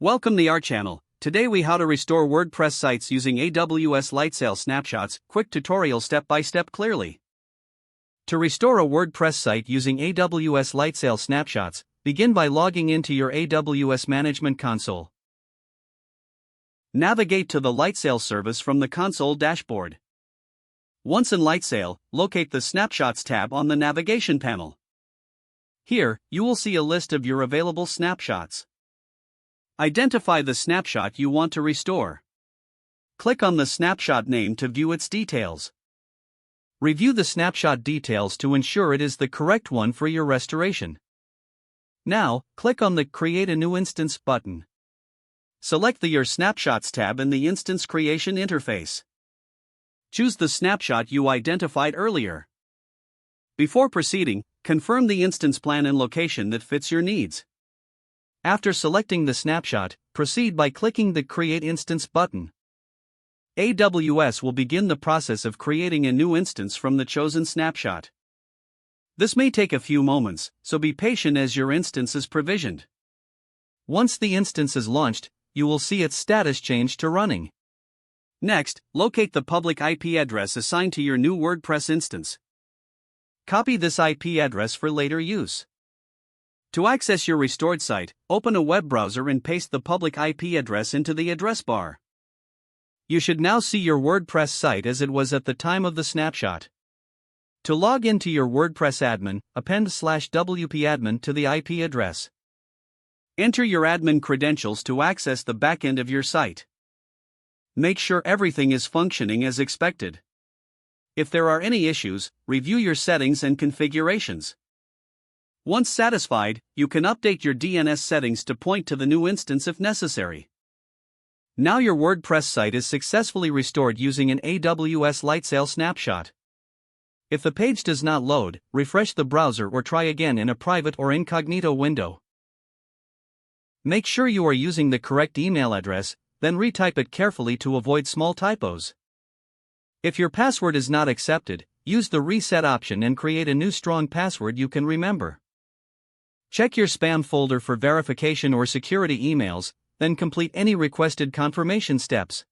Welcome to our channel. Today we how to restore WordPress sites using AWS Lightsail snapshots, quick tutorial step-by-step clearly. To restore a WordPress site using AWS Lightsail snapshots, begin by logging into your AWS Management Console. Navigate to the Lightsail service from the console dashboard. Once in Lightsail, locate the Snapshots tab on the navigation panel. Here, you will see a list of your available snapshots. Identify the snapshot you want to restore. Click on the snapshot name to view its details. Review the snapshot details to ensure it is the correct one for your restoration. Now, click on the Create a New Instance button. Select the Your Snapshots tab in the Instance Creation interface. Choose the snapshot you identified earlier. Before proceeding, confirm the instance plan and location that fits your needs. After selecting the snapshot, proceed by clicking the Create Instance button. AWS will begin the process of creating a new instance from the chosen snapshot. This may take a few moments, so be patient as your instance is provisioned. Once the instance is launched, you will see its status change to running. Next, locate the public IP address assigned to your new WordPress instance. Copy this IP address for later use. To access your restored site, open a web browser and paste the public IP address into the address bar. You should now see your WordPress site as it was at the time of the snapshot. To log into your WordPress admin, append /wp-admin to the IP address. Enter your admin credentials to access the backend of your site. Make sure everything is functioning as expected. If there are any issues, review your settings and configurations. Once satisfied, you can update your DNS settings to point to the new instance if necessary. Now your WordPress site is successfully restored using an AWS Lightsail snapshot. If the page does not load, refresh the browser or try again in a private or incognito window. Make sure you are using the correct email address, then retype it carefully to avoid small typos. If your password is not accepted, use the reset option and create a new strong password you can remember. Check your spam folder for verification or security emails, then complete any requested confirmation steps.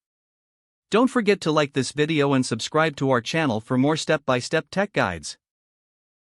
Don't forget to like this video and subscribe to our channel for more step-by-step tech guides.